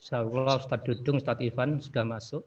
Insyaallah Ustadz Dudung, Ustadz Ivan sudah masuk.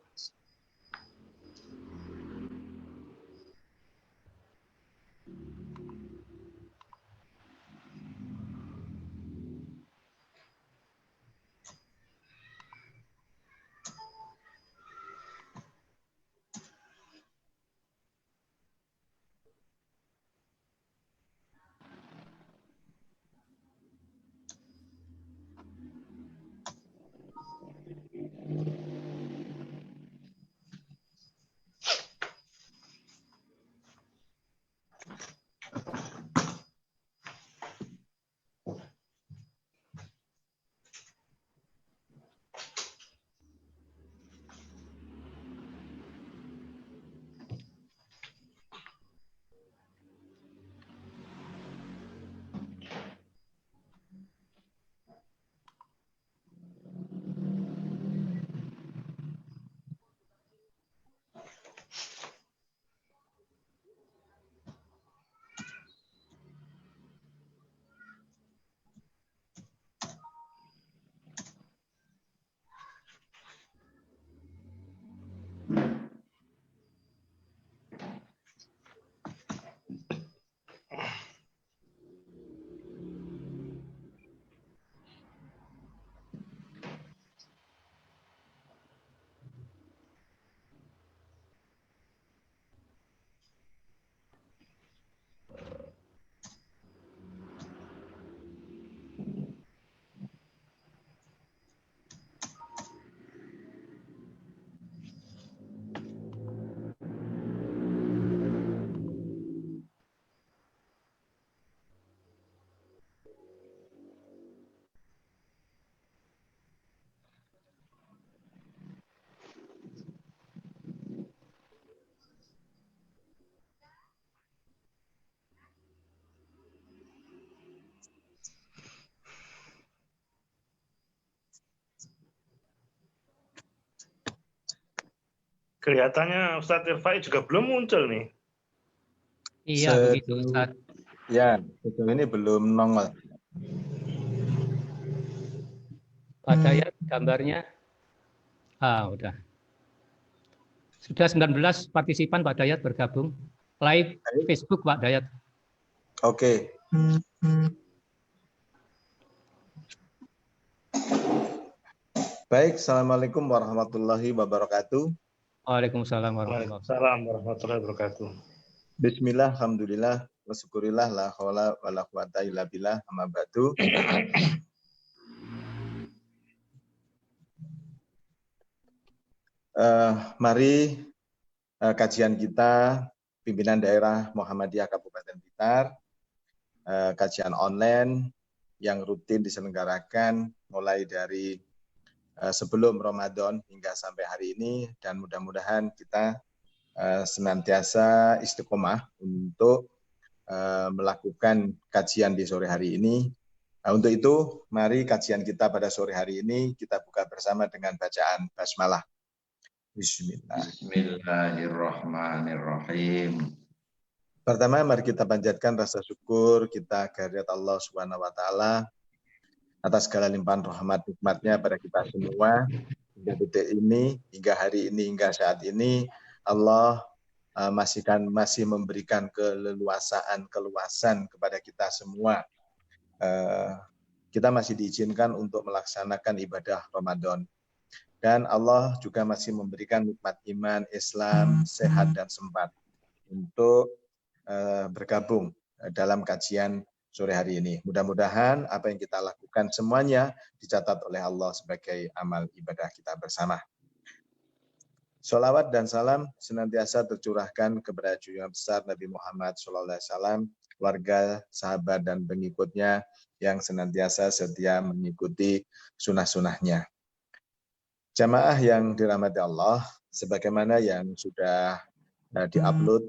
Kelihatannya Ustadz Irfai juga belum muncul nih. Iya, begitu Ustadz. Ya, sejauh ini belum nongol. Pak Dayat gambarnya. Udah. Sudah 19 partisipan Pak Dayat bergabung. Live Facebook Pak Dayat. Oke. Baik, Assalamualaikum warahmatullahi wabarakatuh. Waalaikumsalam warahmatullahi wabarakatuh. Waalaikumsalam warahmatullahi wabarakatuh. Bismillah, alhamdulillah, wasyukurillah, la haula wa la quwata illa billah, amma ba'du. Mari kajian kita, pimpinan daerah Muhammadiyah Kabupaten Blitar, kajian online yang rutin diselenggarakan mulai dari sebelum Ramadan hingga sampai hari ini, dan mudah-mudahan kita senantiasa istiqomah untuk melakukan kajian di sore hari ini. Untuk itu, mari kajian kita pada sore hari ini kita buka bersama dengan bacaan basmalah. Bismillahirrahmanirrahim. Pertama, mari kita panjatkan rasa syukur kita kehadirat Allah Subhanahu wa Ta'ala atas segala limpahan rahmat nikmatnya pada kita semua. Hingga detik ini, hingga hari ini, hingga saat ini, Allah masih memberikan keluasan kepada kita semua. Kita masih diizinkan untuk melaksanakan ibadah Ramadan. Dan Allah juga masih memberikan nikmat iman, Islam, sehat dan sempat untuk bergabung dalam kajian sore hari ini. Mudah-mudahan apa yang kita lakukan semuanya dicatat oleh Allah sebagai amal ibadah kita bersama. Sholawat dan salam senantiasa tercurahkan kepada junjungan besar Nabi Muhammad SAW, keluarga, sahabat, dan pengikutnya yang senantiasa setia mengikuti sunnah-sunnahnya. Jamaah yang dirahmati Allah, sebagaimana yang sudah diupload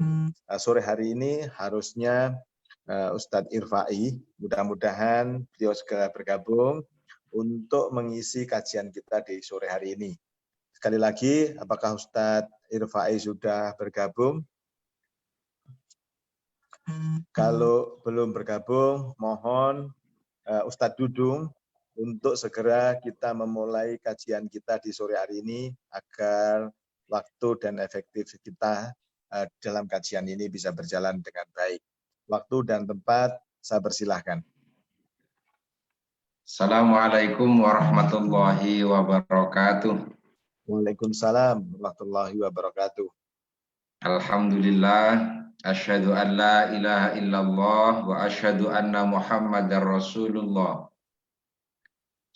sore hari ini, harusnya Ustadz Irfai, mudah-mudahan beliau segera bergabung untuk mengisi kajian kita di sore hari ini. Sekali lagi, apakah Ustadz Irfai sudah bergabung? Kalau belum bergabung, mohon Ustadz Dudung untuk segera kita memulai kajian kita di sore hari ini agar waktu dan efektif kita dalam kajian ini bisa berjalan dengan baik. Waktu dan tempat, saya persilahkan. Assalamualaikum warahmatullahi wabarakatuh. Waalaikumsalam warahmatullahi wabarakatuh. Alhamdulillah, asyhadu an la ilaha illallah wa asyhadu anna Muhammadar Rasulullah.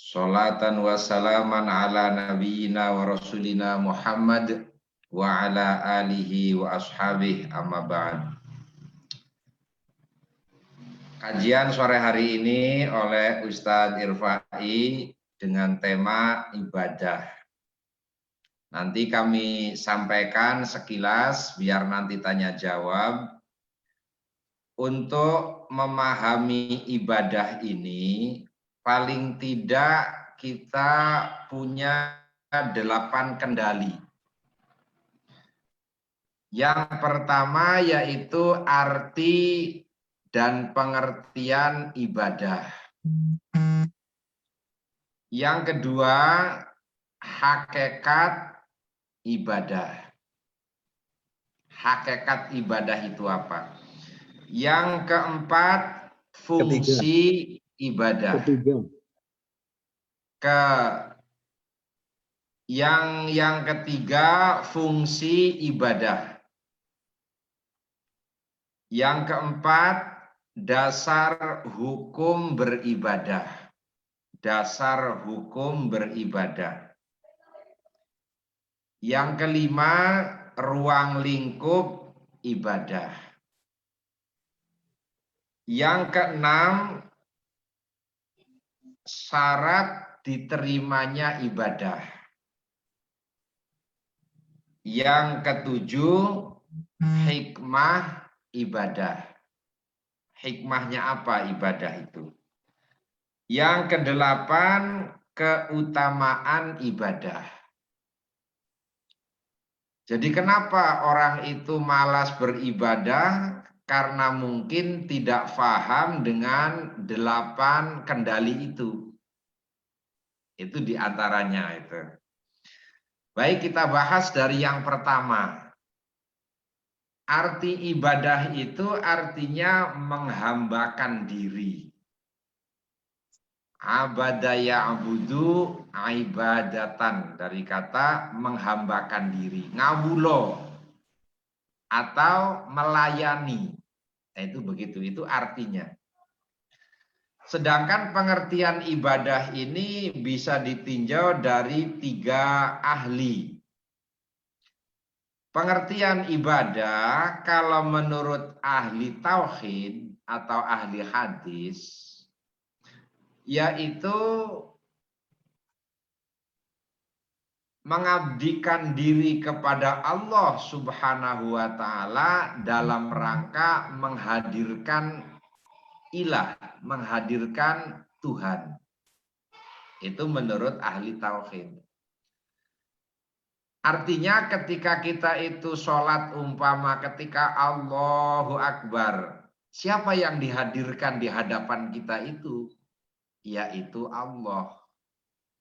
Sholatan wa salaman ala nabiyyina wa rasulina Muhammad wa ala alihi wa ashabihi amma ba'd. Kajian sore hari ini oleh Ustadz Irfai dengan tema ibadah. Nanti kami sampaikan sekilas biar nanti tanya jawab. Untuk memahami ibadah ini, paling tidak kita punya 8 kendali. Yang pertama yaitu arti dan pengertian ibadah. Yang kedua, hakikat ibadah. Hakikat ibadah itu apa? Yang keempat, fungsi ibadah. Yang ketiga, fungsi ibadah. Yang keempat, dasar hukum beribadah. Dasar hukum beribadah. Yang kelima, ruang lingkup ibadah. Yang keenam, syarat diterimanya ibadah. Yang ketujuh, hikmah ibadah. Hikmahnya apa ibadah itu? Yang kedelapan, keutamaan ibadah. Jadi kenapa orang itu malas beribadah? Karena mungkin tidak paham dengan 8 kendali itu. Itu diantaranya itu. Baik, kita bahas dari yang pertama. Arti ibadah itu artinya menghambakan diri. Abada ya'budu ibadatan, dari kata menghambakan diri. Ngawulo atau melayani. Nah, itu begitu, itu artinya. Sedangkan pengertian ibadah ini bisa ditinjau dari 3 ahli. Pengertian ibadah kalau menurut ahli tauhid atau ahli hadis yaitu mengabdikan diri kepada Allah Subhanahu wa taala dalam rangka menghadirkan ilah, menghadirkan Tuhan. Itu menurut ahli tauhid. Artinya ketika kita itu sholat umpama ketika Allahu Akbar, siapa yang dihadirkan di hadapan kita itu? Yaitu Allah.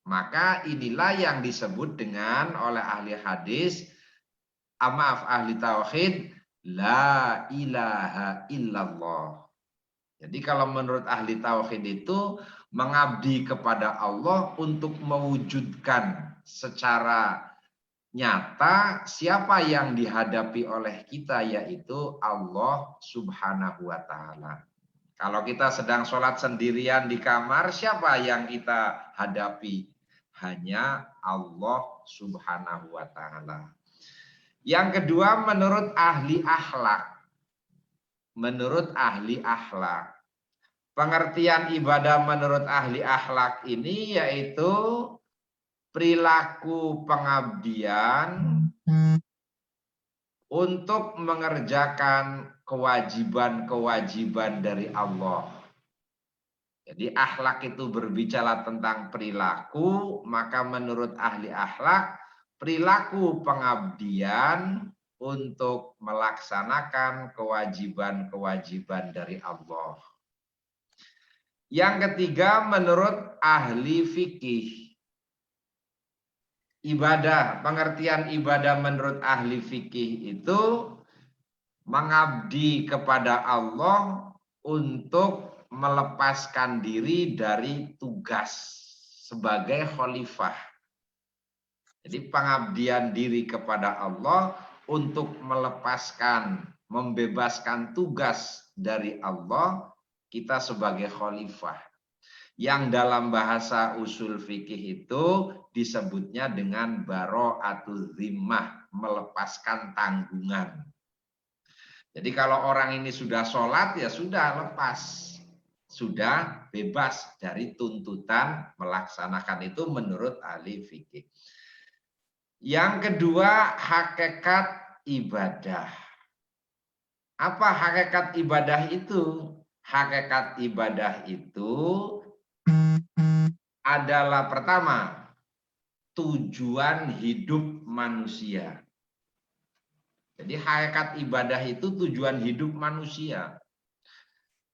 Maka inilah yang disebut dengan oleh ahli hadis, ahli tauhid, la ilaha illallah. Jadi kalau menurut ahli tauhid itu mengabdi kepada Allah untuk mewujudkan secara nyata siapa yang dihadapi oleh kita, yaitu Allah Subhanahu wa ta'ala. Kalau kita sedang sholat sendirian di kamar, siapa yang kita hadapi? Hanya Allah Subhanahu wa ta'ala. Yang kedua, menurut ahli akhlak. Menurut ahli akhlak. Pengertian ibadah menurut ahli akhlak ini yaitu perilaku pengabdian untuk mengerjakan kewajiban-kewajiban dari Allah. Jadi akhlak itu berbicara tentang perilaku, maka menurut ahli akhlak, perilaku pengabdian untuk melaksanakan kewajiban-kewajiban dari Allah. Yang ketiga, menurut ahli fikih. Ibadah, pengertian ibadah menurut ahli fikih itu mengabdi kepada Allah untuk melepaskan diri dari tugas sebagai khalifah. Jadi pengabdian diri kepada Allah untuk melepaskan, membebaskan tugas dari Allah, kita sebagai khalifah. Yang dalam bahasa usul fikih itu disebutnya dengan bara'atul zimmah, melepaskan tanggungan. Jadi kalau orang ini sudah sholat, ya sudah lepas. Sudah bebas dari tuntutan melaksanakan itu menurut ahli fikih. Yang kedua, hakikat ibadah. Apa hakikat ibadah itu? Hakikat ibadah itu adalah pertama, tujuan hidup manusia. Jadi hakikat ibadah itu tujuan hidup manusia.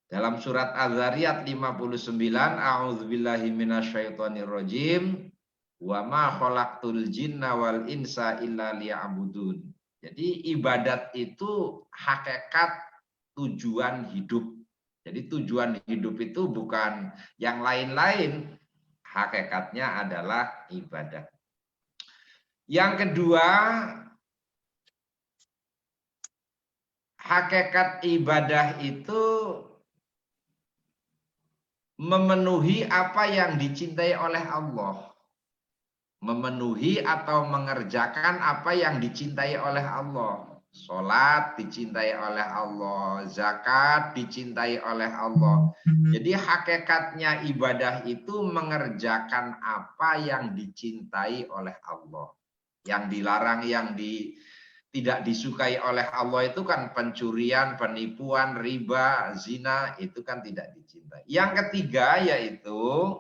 Dalam surat Az-Zariyat 59, a'udzubillahi minasyaitonirrajim, wa ma khalaqtul jinna wal insa illa liya'budun. Jadi ibadat itu hakikat tujuan hidup. Jadi tujuan hidup itu bukan yang lain-lain, hakikatnya adalah ibadah. Yang kedua, hakikat ibadah itu memenuhi apa yang dicintai oleh Allah. Memenuhi atau mengerjakan apa yang dicintai oleh Allah. Sholat dicintai oleh Allah, zakat dicintai oleh Allah. Jadi hakikatnya ibadah itu mengerjakan apa yang dicintai oleh Allah. Yang dilarang, yang tidak disukai oleh Allah itu kan pencurian, penipuan, riba, zina, itu kan tidak dicintai. Yang ketiga yaitu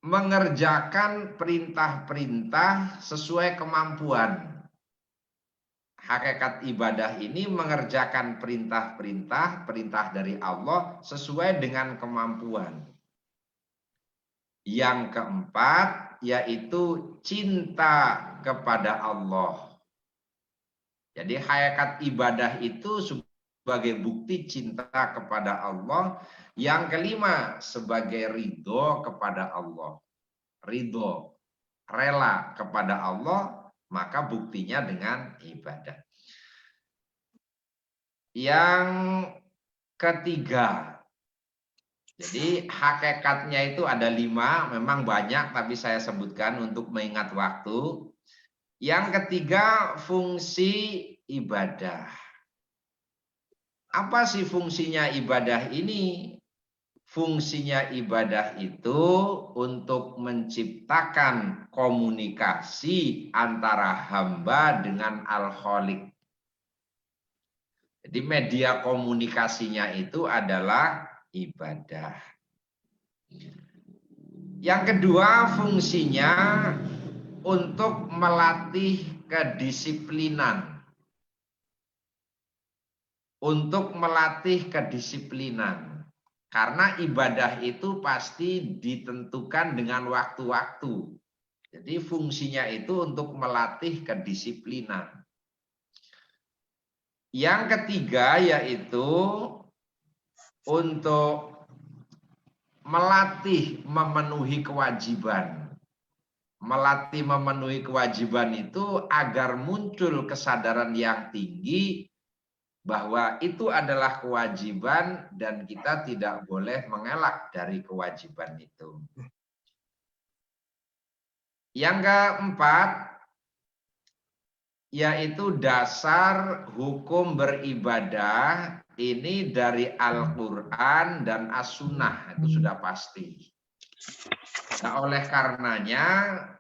mengerjakan perintah-perintah sesuai kemampuan. Hakikat ibadah ini mengerjakan perintah dari Allah sesuai dengan kemampuan. Yang keempat yaitu cinta kepada Allah. Jadi hakikat ibadah itu sebagai bukti cinta kepada Allah. Yang kelima sebagai ridho kepada Allah. Ridho, rela kepada Allah, maka buktinya dengan ibadah. Yang ketiga, jadi hakikatnya itu ada 5, memang banyak tapi saya sebutkan untuk mengingat waktu. Yang ketiga, fungsi ibadah. Apa sih fungsinya ibadah ini? Fungsinya ibadah itu untuk menciptakan komunikasi antara hamba dengan Al-Khaliq. Jadi media komunikasinya itu adalah ibadah. Yang kedua, fungsinya untuk melatih kedisiplinan. Untuk melatih kedisiplinan. Karena ibadah itu pasti ditentukan dengan waktu-waktu. Jadi fungsinya itu untuk melatih kedisiplinan. Yang ketiga yaitu untuk melatih memenuhi kewajiban. Melatih memenuhi kewajiban itu agar muncul kesadaran yang tinggi bahwa itu adalah kewajiban dan kita tidak boleh mengelak dari kewajiban itu. Yang keempat, yaitu dasar hukum beribadah ini dari Al-Quran dan As-Sunnah, itu sudah pasti. Nah, oleh karenanya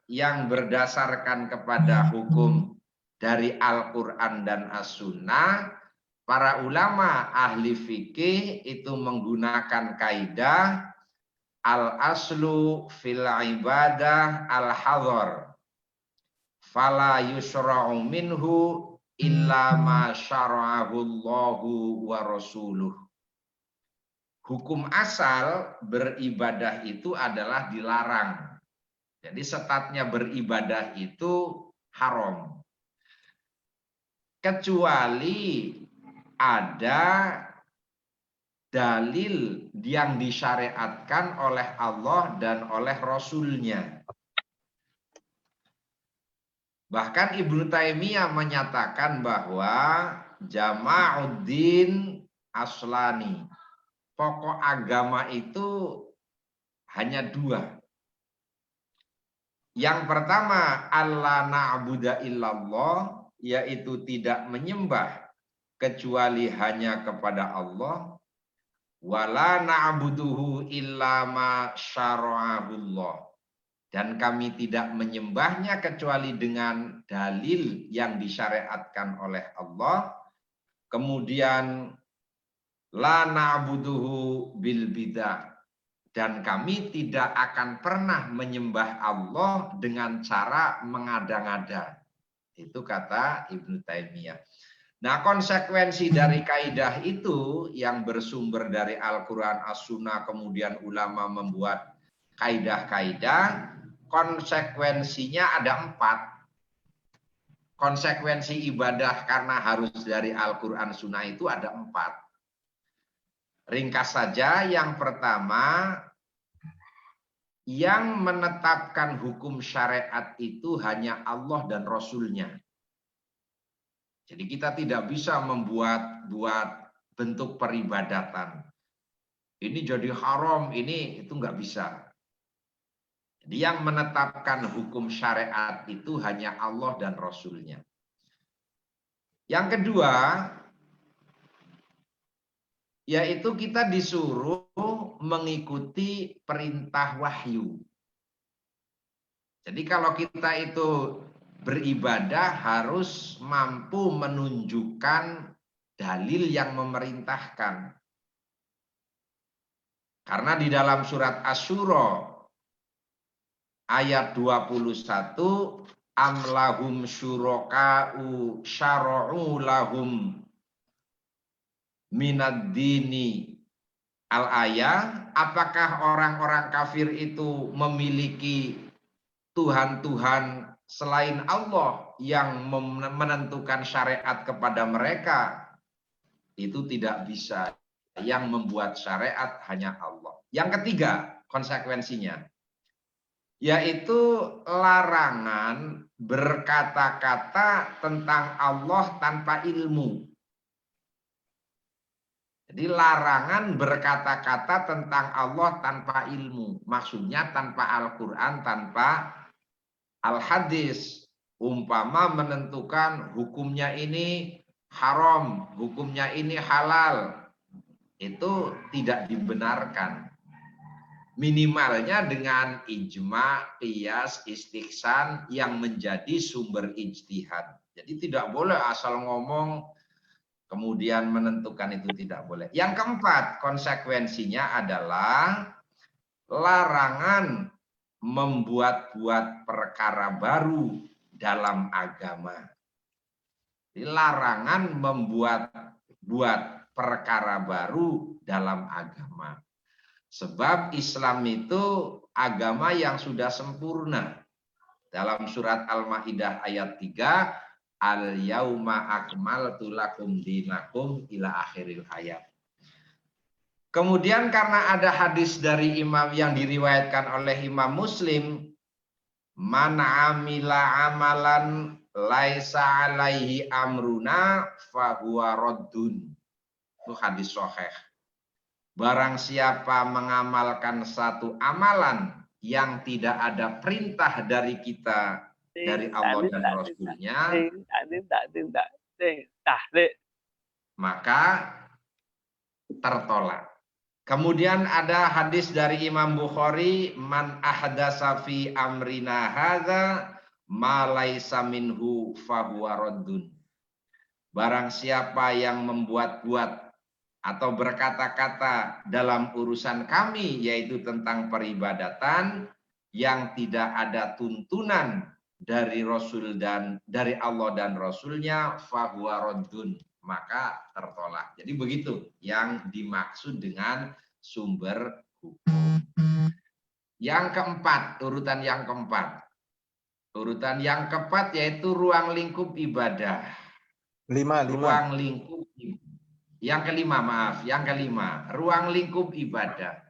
yang berdasarkan kepada hukum dari Al-Quran dan As-Sunnah, para ulama ahli fikih itu menggunakan kaidah al-aslu fil ibadah al-hadhar. Fala yusra'u minhu illa ma syara'ahu Allahu wa rasuluh. Hukum asal beribadah itu adalah dilarang. Jadi statusnya beribadah itu haram. Kecuali ada dalil yang disyariatkan oleh Allah dan oleh Rasul-Nya. Bahkan Ibnu Taimiyah menyatakan bahwa jama'uddin aslani. Pokok agama itu hanya dua. Yang pertama, Allah na'budu illallah, yaitu tidak menyembah kecuali hanya kepada Allah. Wala na'buduhu illa ma syara'ahullah. Dan kami tidak menyembahnya kecuali dengan dalil yang disyariatkan oleh Allah. Kemudian la na'buduhu bil bidah. Dan kami tidak akan pernah menyembah Allah dengan cara mengada-ngada. Itu kata Ibnu Taimiyah. Nah, konsekuensi dari kaidah itu yang bersumber dari Al-Quran, As-Sunnah, kemudian ulama membuat kaidah-kaidah, konsekuensinya ada 4. Konsekuensi ibadah karena harus dari Al-Quran, Sunnah itu ada 4. Ringkas saja, yang pertama, yang menetapkan hukum syariat itu hanya Allah dan Rasul-Nya. Jadi kita tidak bisa membuat bentuk peribadatan. Ini jadi haram, itu nggak bisa. Jadi yang menetapkan hukum syariat itu hanya Allah dan Rasul-Nya. Yang kedua, yaitu kita disuruh mengikuti perintah wahyu. Jadi kalau kita itu beribadah harus mampu menunjukkan dalil yang memerintahkan. Karena di dalam surat Asy-Syura ayat 21, am lahum syuraka'u syara'u lahum minad dini al-ayah, apakah orang-orang kafir itu memiliki Tuhan-Tuhan selain Allah yang menentukan syariat kepada mereka? Itu tidak bisa. Yang membuat syariat hanya Allah. Yang ketiga, konsekuensinya, yaitu larangan berkata-kata tentang Allah tanpa ilmu. Jadi larangan berkata-kata tentang Allah tanpa ilmu. Maksudnya tanpa Al-Quran, tanpa Al-Hadis. Umpama menentukan hukumnya ini haram, hukumnya ini halal. Itu tidak dibenarkan. Minimalnya dengan ijma, qiyas, istihsan yang menjadi sumber ijtihad. Jadi tidak boleh asal ngomong kemudian menentukan, itu tidak boleh. Yang keempat, konsekuensinya adalah larangan membuat-buat perkara baru dalam agama. Larangan membuat perkara baru dalam agama. Sebab Islam itu agama yang sudah sempurna. Dalam surat Al-Maidah ayat 3, al-yauma akmaltu lakum dinakum ila akhiril ayat. Kemudian karena ada hadis dari imam yang diriwayatkan oleh Imam Muslim, man amila amalan laisa alaihi amruna fahuwa raddun. Itu hadis sahih. Barang siapa mengamalkan satu amalan yang tidak ada perintah dari kita, dari Allah dan Rasulnya, maka tertolak. Kemudian ada hadis dari Imam Bukhari, man ahdasa fi amrina hadza ma laisa minhu fahuwa raddun. Barang siapa yang membuat-buat atau berkata-kata dalam urusan kami, yaitu tentang peribadatan, yang tidak ada tuntunan dari Rasul dan dari Allah dan Rasulnya, fahuwa raddun, maka tertolak. Jadi begitu yang dimaksud dengan sumber hukum. Yang keempat, urutan yang keempat. Urutan yang keempat yaitu ruang lingkup ibadah. Ruang lingkup. Yang kelima, maaf, yang kelima, ruang lingkup ibadah.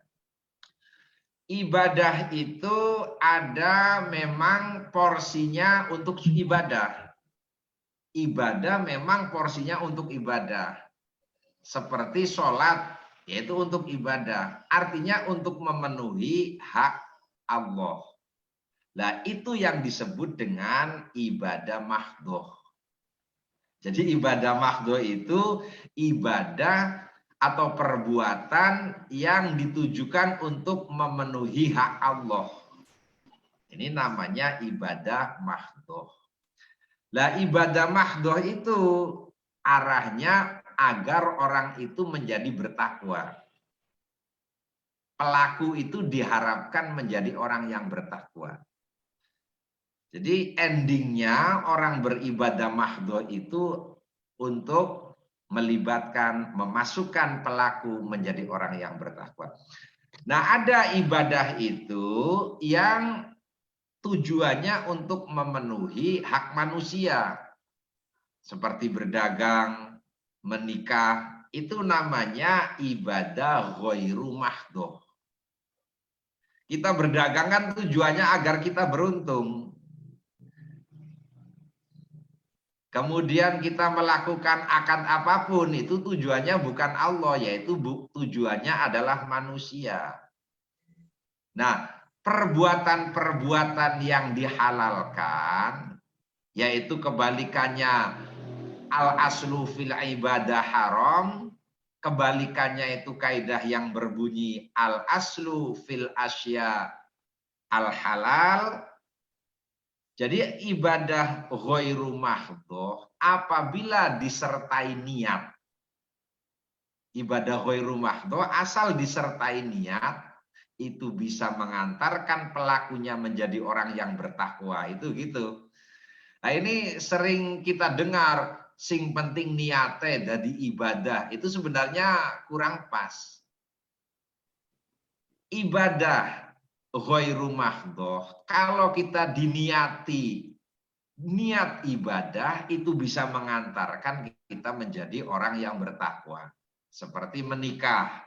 Ibadah itu ada memang porsinya untuk ibadah. Ibadah memang porsinya untuk ibadah. Seperti sholat, yaitu untuk ibadah. Artinya untuk memenuhi hak Allah. Nah, itu yang disebut dengan ibadah mahdhoh. Jadi ibadah mahdhoh itu ibadah atau perbuatan yang ditujukan untuk memenuhi hak Allah. Ini namanya ibadah mahdhoh. Lah ibadah mahdhoh itu arahnya agar orang itu menjadi bertakwa. Pelaku itu diharapkan menjadi orang yang bertakwa. Jadi endingnya orang beribadah mahdhoh itu untuk melibatkan, memasukkan pelaku menjadi orang yang bertakwa. Nah, ada ibadah itu yang tujuannya untuk memenuhi hak manusia. Seperti berdagang, menikah, itu namanya ibadah ghairu mahdhoh. Kita berdagang kan tujuannya agar kita beruntung. Kemudian kita melakukan akad apapun itu tujuannya bukan Allah, yaitu tujuannya adalah manusia. Nah, perbuatan-perbuatan yang dihalalkan, yaitu kebalikannya al-aslu fil ibadah haram, kebalikannya itu kaidah yang berbunyi al-aslu fil asya al-halal. Jadi ibadah ghairu mahdhoh apabila disertai niat. Ibadah ghairu mahdhoh asal disertai niat itu bisa mengantarkan pelakunya menjadi orang yang bertakwa. Itu gitu. Nah, ini sering kita dengar sing penting niate dari ibadah. Itu sebenarnya kurang pas. Ibadah ghairu mahdhoh, kalau kita diniati niat ibadah itu bisa mengantarkan kita menjadi orang yang bertakwa. Seperti menikah.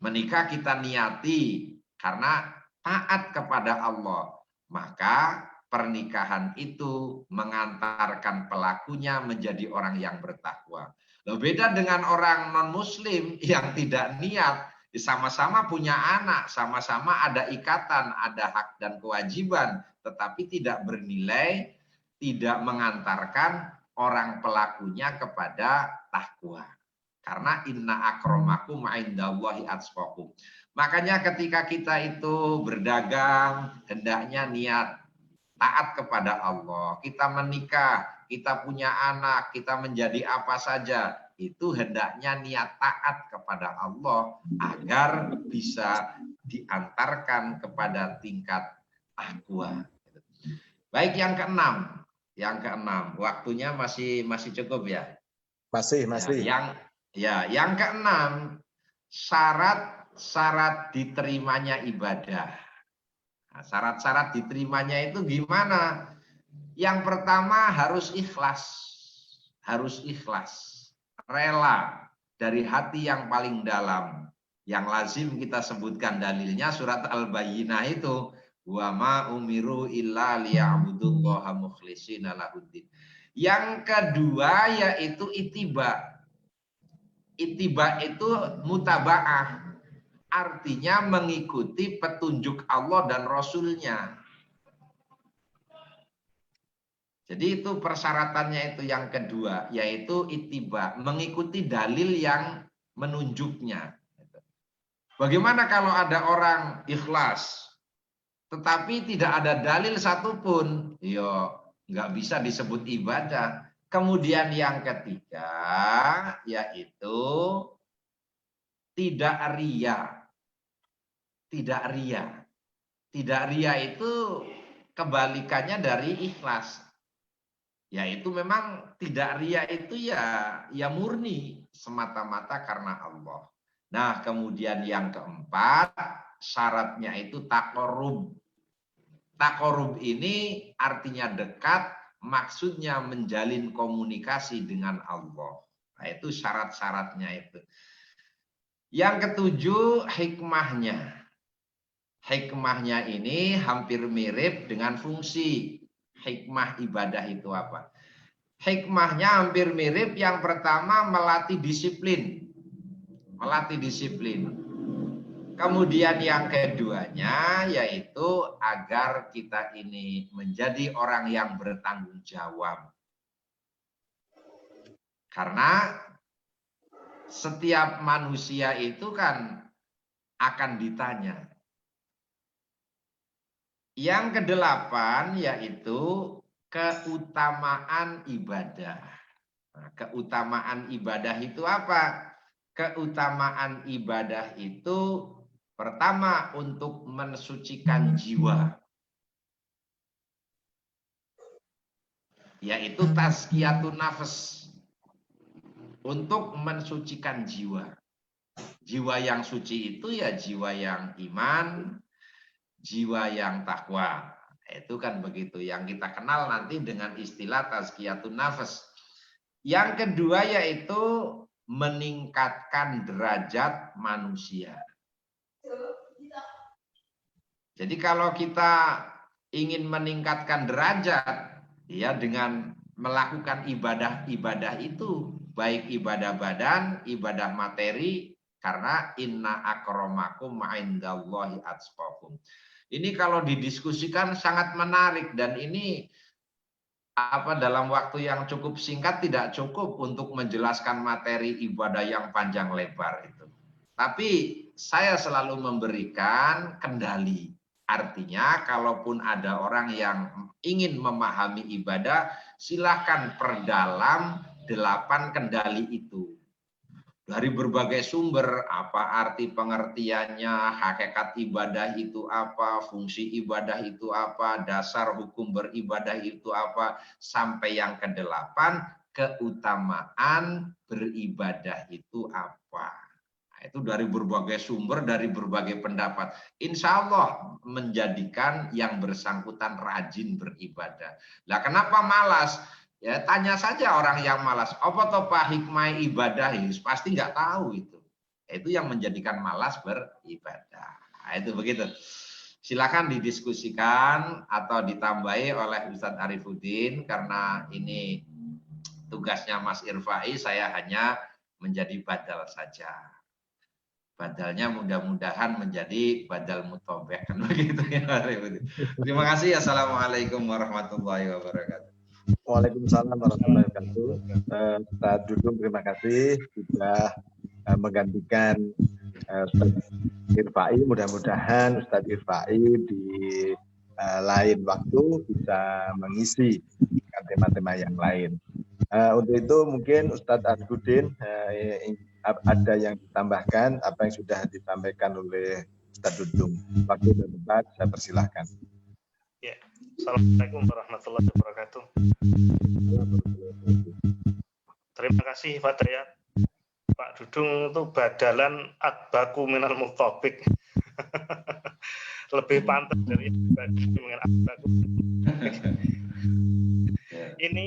Menikah kita niati karena taat kepada Allah. Maka pernikahan itu mengantarkan pelakunya menjadi orang yang bertakwa. Beda dengan orang non-muslim yang tidak niat, sama-sama punya anak, sama-sama ada ikatan, ada hak dan kewajiban, tetapi tidak bernilai, tidak mengantarkan orang pelakunya kepada takwa. Karena inna akramakum indallahi atqakum. Makanya ketika kita itu berdagang, hendaknya niat taat kepada Allah. Kita menikah, kita punya anak, kita menjadi apa saja, itu hendaknya niat taat kepada Allah agar bisa diantarkan kepada tingkat takwa. Baik, yang keenam. Yang keenam, waktunya masih cukup ya? Masih. Yang keenam, syarat diterimanya ibadah. Nah, syarat-syarat diterimanya itu gimana? Yang pertama harus ikhlas. Harus ikhlas. Rela dari hati yang paling dalam. Yang lazim kita sebutkan dalilnya surat Al-Bayyinah itu. Wa ma umiru illa liya'budullaha mukhlishina lahuddin. Yang kedua yaitu ittiba. Ittiba itu mutaba'ah. Artinya mengikuti petunjuk Allah dan Rasulnya. Jadi itu persyaratannya itu yang kedua, yaitu ittiba, mengikuti dalil yang menunjuknya. Bagaimana kalau ada orang ikhlas, tetapi tidak ada dalil satupun, ya nggak bisa disebut ibadah. Kemudian yang ketiga, yaitu tidak ria. Tidak ria. Tidak ria itu kebalikannya dari ikhlas. Yaitu memang tidak ria itu ya murni semata-mata karena Allah. Nah, kemudian yang keempat, syaratnya itu taqarrub. Taqarrub ini artinya dekat, maksudnya menjalin komunikasi dengan Allah. Nah, itu syarat-syaratnya itu. Yang ketujuh, hikmahnya. Hikmahnya ini hampir mirip dengan fungsi. Hikmah ibadah itu apa? Hikmahnya hampir mirip. Yang pertama, melatih disiplin. Melatih disiplin. Kemudian yang keduanya yaitu agar kita ini menjadi orang yang bertanggung jawab. Karena setiap manusia itu kan akan ditanya. Yang kedelapan yaitu keutamaan ibadah. Nah, keutamaan ibadah itu apa? Keutamaan ibadah itu pertama untuk mensucikan jiwa. Yaitu tazkiyatun nafs. Untuk mensucikan jiwa. Jiwa yang suci itu ya jiwa yang iman, jiwa yang takwa. Itu kan begitu yang kita kenal nanti dengan istilah tazkiyatun nafs. Yang kedua yaitu meningkatkan derajat manusia. Jadi kalau kita ingin meningkatkan derajat ya dengan melakukan ibadah-ibadah itu, baik ibadah badan, ibadah materi, karena inna akramakum ma'indallahi atqakum. Ini kalau didiskusikan sangat menarik dan ini dalam waktu yang cukup singkat tidak cukup untuk menjelaskan materi ibadah yang panjang lebar itu. Tapi saya selalu memberikan kendali. Artinya kalaupun ada orang yang ingin memahami ibadah, silahkan perdalam 8 kendali itu. Dari berbagai sumber, apa arti pengertiannya, hakikat ibadah itu apa, fungsi ibadah itu apa, dasar hukum beribadah itu apa, sampai yang ke-8, keutamaan beribadah itu apa. Nah, itu dari berbagai sumber, dari berbagai pendapat. Insya Allah menjadikan yang bersangkutan rajin beribadah. Lah kenapa malas? Ya tanya saja orang yang malas, apa toh Pak hikmah ibadah ini? Pasti nggak tahu itu. Itu yang menjadikan malas beribadah. Nah, itu begitu. Silakan didiskusikan atau ditambahi oleh Ustadz Arifuddin karena ini tugasnya Mas Irfai, saya hanya menjadi badal saja. Badalnya mudah-mudahan menjadi badal mutobek kan begitu ya. Terima kasih. Assalamualaikum warahmatullahi wabarakatuh. Waalaikumsalam warahmatullahi wabarakatuh. Ustaz Dudung terima kasih sudah menggantikan Ustaz Irfai. Mudah-mudahan Ustaz Irfai di lain waktu bisa mengisi tema-tema yang lain. Untuk itu mungkin Ustaz Arifudin ada yang ditambahkan apa yang sudah disampaikan oleh Ustaz Dudung. Waktu dan tempat saya persilahkan. Ya. Assalamualaikum warahmatullahi wabarakatuh. Terima kasih Pak Dayat. Pak Dudung itu badalan atbaku minal mutobik. Lebih pantas dari atbaku. Ini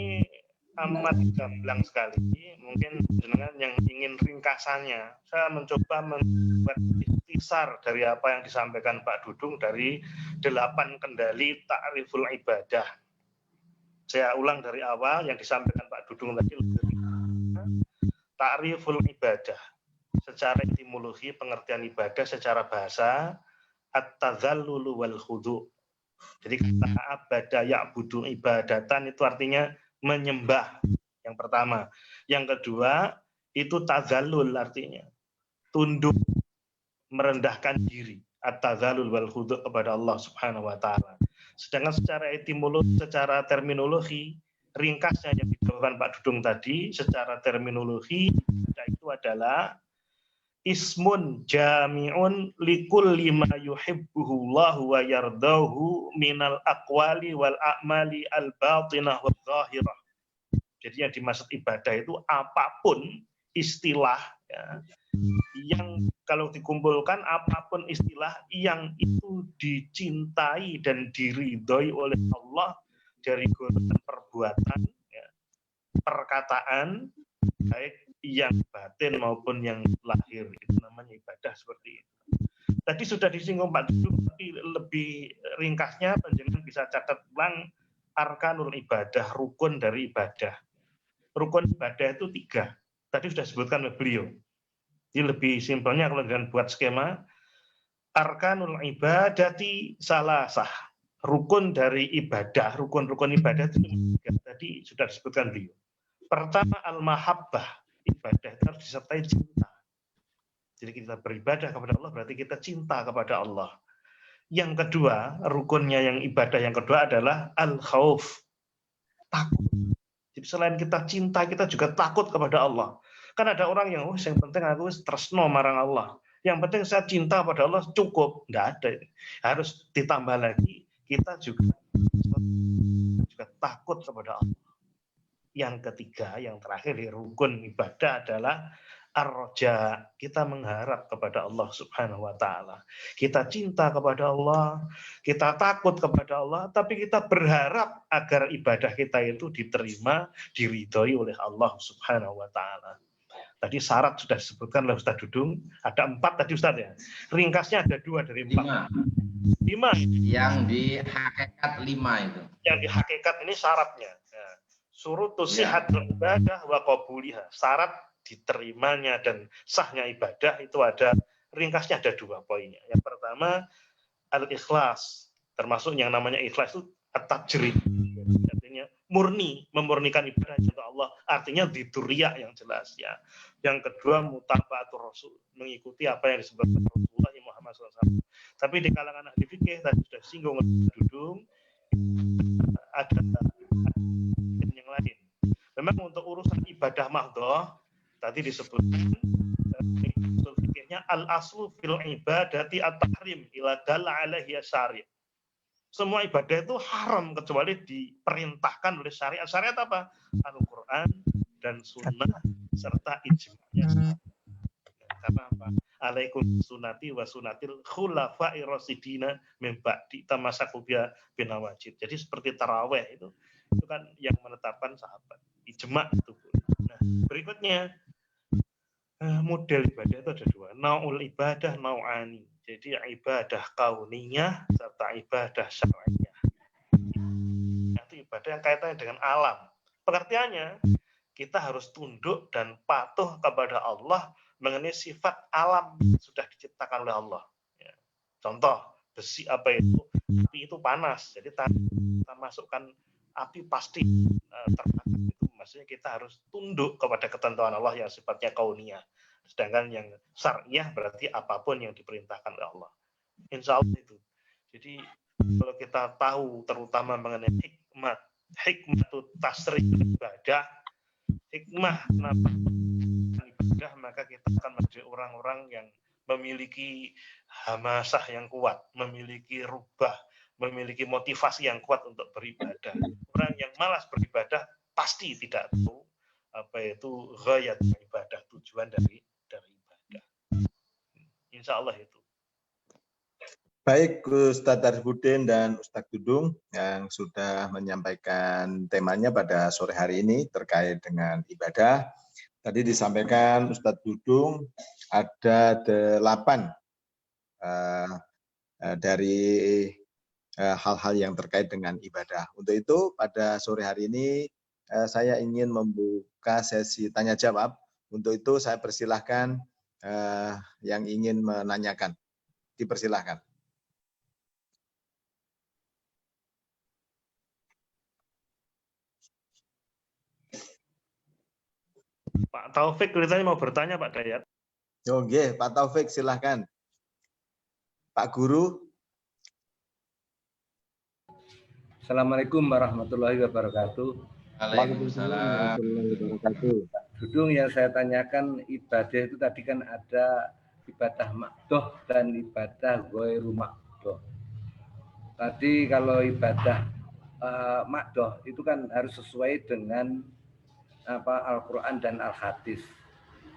amat gamblang sekali. Mungkin jenengan yang ingin ringkasannya, saya mencoba membuat ikhtisar dari apa yang disampaikan Pak Dudung dari 8 kendali ta'riful ibadah. Saya ulang dari awal yang disampaikan Pak Dudung tadi. Ta'riful ibadah secara etimologi, pengertian ibadah secara bahasa, at-tadzallulu wal khudu'. Jadi kata abada ya'budu ibadatan itu artinya menyembah, yang pertama. Yang kedua itu tadzallul, artinya tunduk, merendahkan diri, at-tadzallul wal khudu' kepada Allah Subhanahu wa taala. Sedangkan secara etimologi, secara terminologi, ringkasnya yang dijelaskan Pak Dudung tadi, secara terminologi itu adalah ismun jami'un likulli ma yuhibbuhu Allah wa yardahu minal aqwali wal a'mali al batinah wal zahirah. Jadi yang dimaksud ibadah itu apapun istilah ya, yang kalau dikumpulkan apapun istilah yang itu dicintai dan diridhoi oleh Allah dari golongan perbuatan, ya, perkataan, baik yang batin maupun yang lahir, itu namanya ibadah seperti itu. Tadi sudah disinggung Pak Dudung, tapi lebih ringkasnya panjenengan bisa catat ulang arkanul ibadah, rukun dari ibadah. Rukun ibadah itu 3. Tadi sudah disebutkan oleh beliau. Jadi lebih simpelnya kalau dengan buat skema, arkanul ibadati salasah. Rukun dari ibadah, rukun-rukun ibadah itu 3. Tadi sudah disebutkan beliau. Pertama, al-mahabbah. Ibadah itu harus disertai cinta. Jadi kita beribadah kepada Allah berarti kita cinta kepada Allah. Yang kedua, rukunnya yang ibadah yang kedua adalah al-khauf. Takut. Jadi selain kita cinta, kita juga takut kepada Allah. Kan ada orang yang, yang penting aku tresno marang Allah. Yang penting saya cinta pada Allah cukup. Nggak ada. Harus ditambah lagi, kita juga takut kepada Allah. Yang ketiga, yang terakhir di rukun ibadah adalah ar-roja. Kita mengharap kepada Allah Subhanahu wa Ta'ala. Kita cinta kepada Allah, kita takut kepada Allah, tapi kita berharap agar ibadah kita itu diterima, diridhoi oleh Allah Subhanahu wa Ta'ala. Tadi syarat sudah disebutkan oleh Ustaz Dudung, ada 4 tadi Ustaz ya. Ringkasnya ada 2 dari 4. 5. Yang di hakikat 5 itu. Yang di hakikat ini syaratnya. Surutus sihatul ibadah wa qabuliha. Syarat diterimanya dan sahnya ibadah itu ada ringkasnya ada 2 poinnya. Yang pertama al-ikhlas, termasuk yang namanya ikhlas itu at-tajrid. Artinya murni, memurnikan ibadah untuk Allah. Artinya diduriya yang jelas ya. Yang kedua mutaba'atur rasul, mengikuti apa yang disebutkan Rasulullah Muhammad SAW. Tapi di kalangan ahli fikih tadi sudah singgung Dudung, ada yang lain. Memang untuk urusan ibadah mahdhah tadi disebutkan usul fikihnya al-aslu fil ibadati at-tahrim ila dalla alaihi syari'. Semua ibadah itu haram kecuali diperintahkan oleh syariat. Syariat apa? Al-Qur'an dan sunnah serta ijma'nya. Karena apa? Alaikum sunnati wa sunnatil khulafa'i rasyidina min ba'di tamassaku bin nawajid. Jadi seperti tarawih itu kan yang menetapkan sahabat. Ijma' itu. Nah, berikutnya model ibadah itu ada 2. Naul ibadah nau'ani. Jadi ibadah kauniyah serta ibadah syar'iyah. Itu ibadah yang kaitannya dengan alam. Pengertiannya, kita harus tunduk dan patuh kepada Allah mengenai sifat alam yang sudah diciptakan oleh Allah. Ya. Contoh, besi apa itu? Api itu panas. Jadi kita masukkan api pasti terbakar. Itu maksudnya kita harus tunduk kepada ketentuan Allah yang sifatnya kauniyah. Sedangkan yang syariah berarti apapun yang diperintahkan oleh Allah. Insya Allah itu. Jadi kalau kita tahu terutama mengenai hikmah itu tasrih ibadah, hikmah kenapa ibadah, maka kita akan menjadi orang-orang yang memiliki hamasah yang kuat, memiliki rubah, memiliki motivasi yang kuat untuk beribadah. Orang yang malas beribadah pasti tidak tahu apa itu ghayat ibadah, tujuan dari ibadah. Insya Allah itu. Baik, Ustadz Arifudin dan Ustadz Dudung yang sudah menyampaikan temanya pada sore hari ini terkait dengan ibadah. Tadi disampaikan Ustadz Dudung ada 8 dari hal-hal yang terkait dengan ibadah. Untuk itu pada sore hari ini saya ingin membuka sesi tanya jawab. Untuk itu saya persilahkan yang ingin menanyakan. Dipersilahkan. Pak Taufik kelihatannya mau bertanya Pak Dayat. Oke, Pak Taufik silahkan. Pak Guru. Assalamualaikum warahmatullahi wabarakatuh. Waalaikumsalam warahmatullahi wabarakatuh. Dudung, yang saya tanyakan ibadah itu tadi kan ada ibadah makdoh dan ibadah ghairu makdoh. Tadi kalau ibadah makdoh itu kan harus sesuai dengan Al-Quran dan Al-Hadis.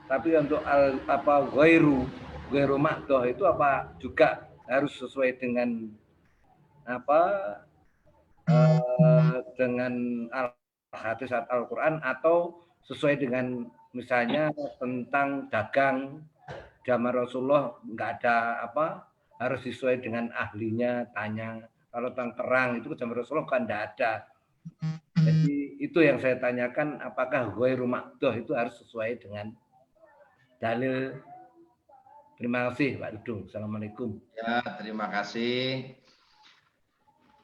Tapi untuk ghairu makdoh itu apa juga harus sesuai dengan dengan Al-Hadis atau Al-Quran, atau sesuai dengan misalnya tentang dagang zaman Rasulullah nggak ada harus sesuai dengan ahlinya, tanya. Kalau tentang perang itu zaman Rasulullah kan nggak ada. Jadi itu yang saya tanyakan, apakah ghairu makdoh itu harus sesuai dengan dalil. Terima kasih Pak Dudung. Assalamualaikum. Ya, terima kasih.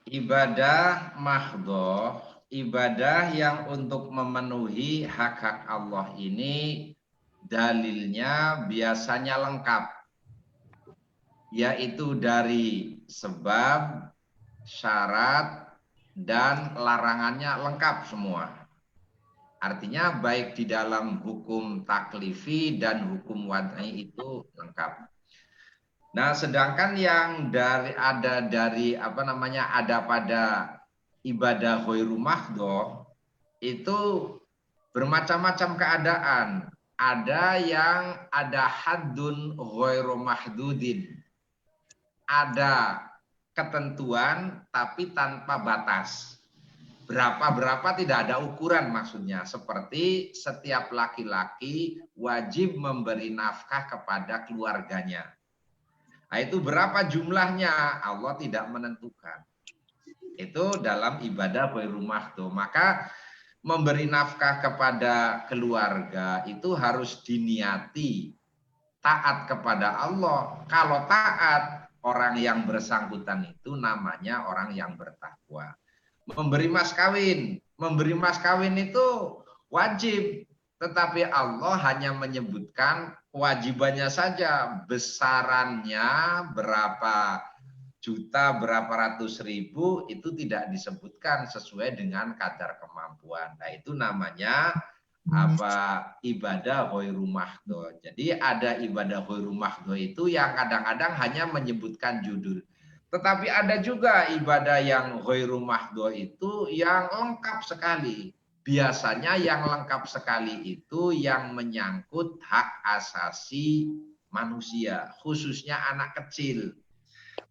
Ibadah mahdhoh, ibadah yang untuk memenuhi hak-hak Allah ini dalilnya biasanya lengkap, yaitu dari sebab, syarat, dan larangannya lengkap semua. Artinya baik di dalam hukum taklifi dan hukum wad'i itu lengkap. Nah, sedangkan yang ada pada ibadah ghairu mahdhoh itu bermacam-macam keadaan. Ada yang ada haddun ghairu mahdudin. Ada ketentuan tapi tanpa batas. Berapa tidak ada ukuran maksudnya. Seperti setiap laki-laki wajib memberi nafkah kepada keluarganya. Nah, itu berapa jumlahnya? Allah tidak menentukan. Itu dalam ibadah ghairu mahdhoh. Maka memberi nafkah kepada keluarga itu harus diniati taat kepada Allah. Kalau taat, orang yang bersangkutan itu namanya orang yang bertakwa. Memberi mas kawin itu wajib. Tetapi Allah hanya menyebutkan kewajibannya saja, besarannya berapa juta, berapa ratus ribu, itu tidak disebutkan sesuai dengan kadar kemampuan. Nah, itu namanya ibadah ghairu mahdhoh. Jadi ada ibadah ghairu mahdhoh itu yang kadang-kadang hanya menyebutkan judul. Tetapi ada juga ibadah yang ghairu mahdhoh itu yang lengkap sekali. Biasanya yang lengkap sekali itu yang menyangkut hak asasi manusia, khususnya anak kecil.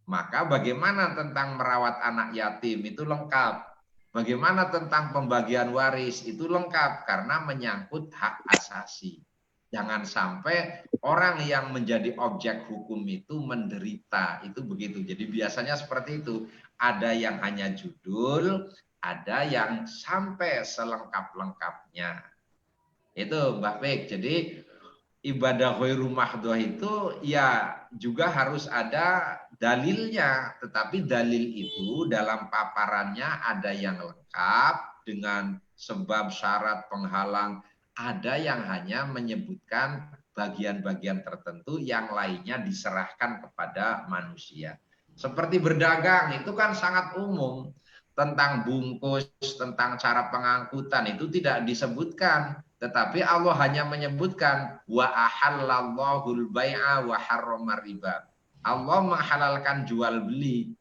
Maka bagaimana tentang merawat anak yatim itu lengkap. Bagaimana tentang pembagian waris itu lengkap karena menyangkut hak asasi. Jangan sampai orang yang menjadi objek hukum itu menderita. Itu begitu. Jadi biasanya seperti itu. Ada yang hanya judul, ada yang sampai selengkap-lengkapnya. Itu Mbak Pik. Jadi ibadah ghairu mahdhoh itu ya juga harus ada dalilnya. Tetapi dalil itu dalam paparannya ada yang lengkap dengan sebab, syarat, penghalang. Ada yang hanya menyebutkan bagian-bagian tertentu, yang lainnya diserahkan kepada manusia. Seperti berdagang itu kan sangat umum. Tentang bungkus, tentang cara pengangkutan itu tidak disebutkan. Tetapi Allah hanya menyebutkan wa ahallallahul bai'a wa harrama riba. Allah menghalalkan jual beli.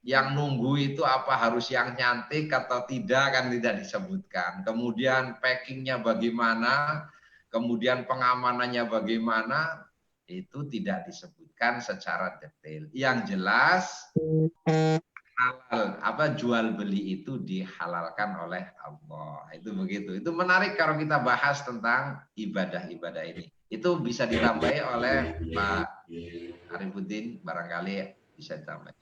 Yang nunggu itu apa, harus yang nyantik atau tidak kan tidak disebutkan. Kemudian packingnya bagaimana, kemudian pengamanannya bagaimana, itu tidak disebutkan secara detail. Yang jelas halal, jual beli itu dihalalkan oleh Allah. Itu begitu. Itu menarik kalau kita bahas tentang ibadah-ibadah ini. Itu bisa ditambahi oleh Pak Arifuddin, barangkali bisa ditambah.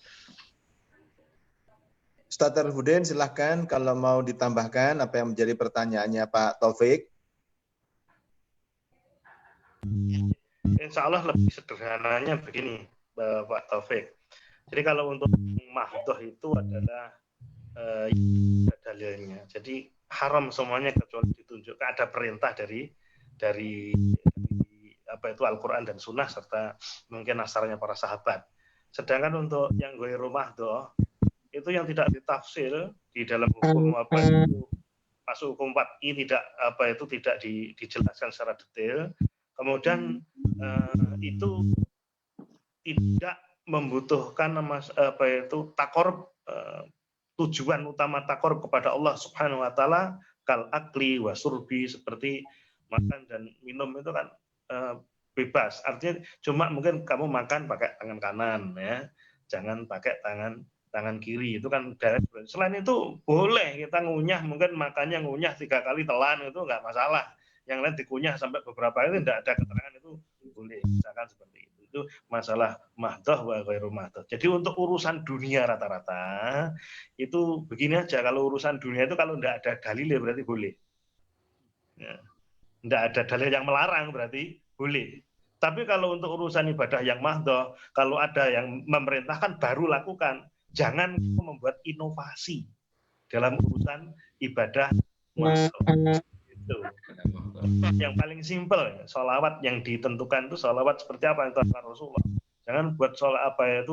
Ustaz Arifuddin, silahkan kalau mau ditambahkan apa yang menjadi pertanyaannya Pak Taufik. Insya Allah lebih sederhananya begini, Pak Taufik. Jadi kalau untuk mahdhoh itu adalah dalilnya. Jadi haram semuanya kecuali ditunjukkan ada perintah dari Al-Quran dan Sunnah serta mungkin asarnya para sahabat. Sedangkan untuk yang ghairu mahdhoh itu yang tidak ditafsir di dalam hukum masuk hukum 4I tidak dijelaskan secara detail. Kemudian itu tidak membutuhkan takorup, tujuan utama takorup kepada Allah Subhanahu wa taala kal akli wa surbi, seperti makan dan minum itu kan bebas. Artinya cuma mungkin kamu makan pakai tangan kanan ya, jangan pakai tangan kiri, itu kan direct. Selain itu boleh kita ngunyah, mungkin makannya ngunyah 3 kali telan itu nggak masalah. Yang lain dikunyah sampai beberapa kali, tidak ada keterangan, itu boleh, misalkan seperti itu. Itu masalah mahdoh wa ghairu mahdoh. Jadi untuk urusan dunia rata-rata itu begini aja, kalau urusan dunia itu kalau tidak ada dalil ya berarti boleh. Ya. Tidak ada dalil yang melarang berarti boleh. Tapi kalau untuk urusan ibadah yang mahdoh, kalau ada yang memerintahkan baru lakukan. Jangan membuat inovasi dalam urusan ibadah mahdoh. Itu. Yang paling simpel, sholawat yang ditentukan itu sholawat seperti apa yang ditentukan Rasulullah. Jangan buat sholawat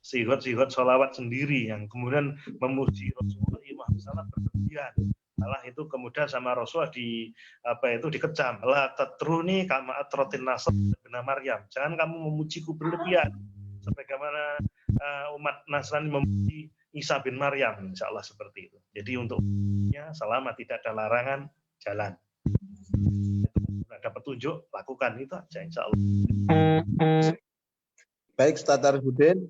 sihot sholawat sendiri yang kemudian memuji Rasulullah, misalnya berlebihan. Malah itu kemudian sama Rasulullah dikecam. La tatruni kama atrotin nasr bin Maryam. Jangan kamu memujiku berlebihan sebagaimana umat Nasrani memuji Isa bin Maryam, insya Allah seperti itu. Jadi untuknya selama tidak ada larangan, jalan. Ada petunjuk, lakukan, itu aja insya Allah. Baik Ustaz Arifudin,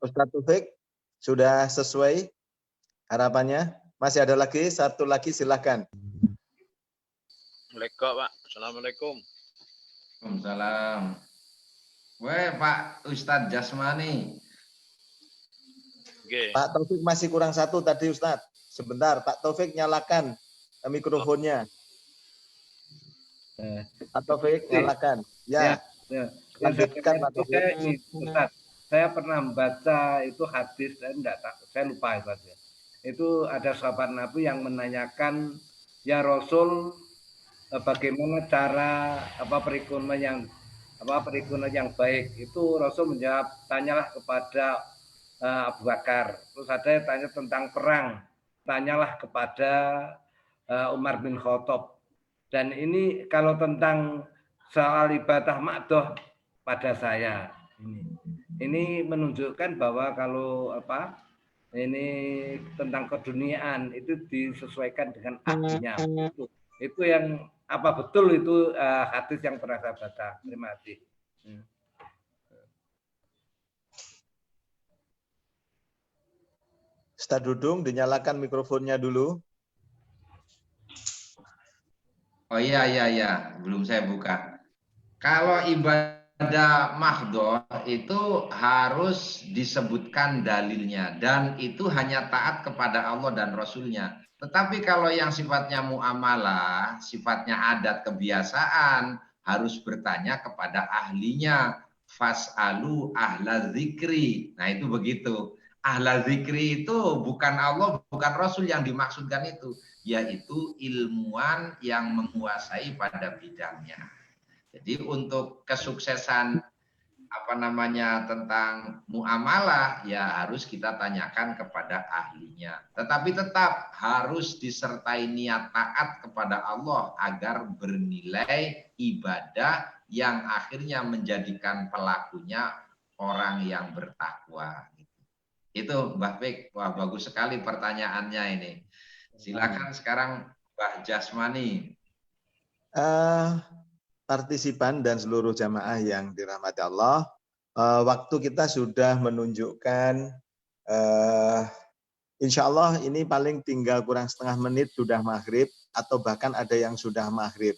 Ustaz Taufik sudah sesuai harapannya? Masih ada lagi, satu lagi silakan. Assalamualaikum. Waalaikumsalam. Weh Pak Ustadz Jasmani. Okay. Pak Taufik masih kurang satu tadi Ustadz. Sebentar, Pak Taufik nyalakan mikrofonnya. Pak Taufik nyalakan. Ya. Lanjutkan Pak Taufik. Ustadz, saya pernah membaca itu hadis, saya lupa itu. Itu ada sahabat Nabi yang menanyakan, ya Rasul, bagaimana cara perikunan yang baik. Itu Rasul menjawab, tanyalah kepada Abu Bakar. Terus ada yang tanya tentang perang, tanyalah kepada Umar bin Khattab. Dan ini kalau tentang soal ibadah makdoh pada saya ini menunjukkan bahwa kalau ini tentang keduniaan itu disesuaikan dengan ahlinya. Itu yang apa betul itu hadis yang pernah saya baca. Terima kasih. Ustaz Dudung, dinyalakan mikrofonnya dulu. Oh iya, belum saya buka. Kalau ibadah mahdoh itu harus disebutkan dalilnya dan itu hanya taat kepada Allah dan Rasulnya. Tetapi kalau yang sifatnya muamalah, sifatnya adat kebiasaan, harus bertanya kepada ahlinya. Fas'alu ahla zikri. Nah itu begitu. Ahla zikri itu bukan Allah, bukan Rasul yang dimaksudkan itu, yaitu ilmuwan yang menguasai pada bidangnya. Jadi untuk kesuksesan tentang muamalah ya harus kita tanyakan kepada ahlinya. Tetapi tetap harus disertai niat taat kepada Allah agar bernilai ibadah yang akhirnya menjadikan pelakunya orang yang bertakwa. Itu Mbak Fik, wah bagus sekali pertanyaannya ini. Silakan sekarang Mbak Jasmani. Partisipan dan seluruh jamaah yang dirahmati Allah, waktu kita sudah menunjukkan, insya Allah ini paling tinggal kurang setengah menit sudah maghrib, atau bahkan ada yang sudah maghrib.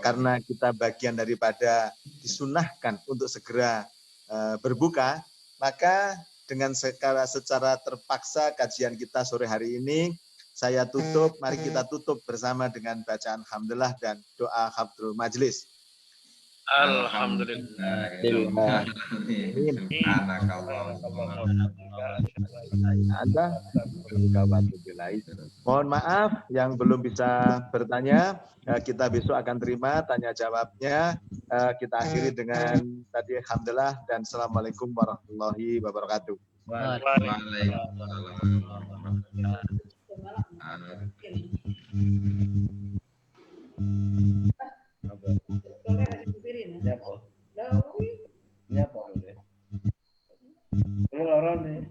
Karena kita bagian daripada disunahkan untuk segera berbuka, maka dengan secara terpaksa kajian kita sore hari ini saya tutup. Mari kita tutup bersama dengan bacaan hamdalah dan doa hafdzul majlis. Alhamdulillah. Mohon maaf yang belum bisa bertanya, kita besok akan terima tanya jawabnya. Kita akhiri dengan tadi hamdalah dan assalamualaikum warahmatullahi wabarakatuh. Waalaikumsalam. Ini apa? Ini lorong nih.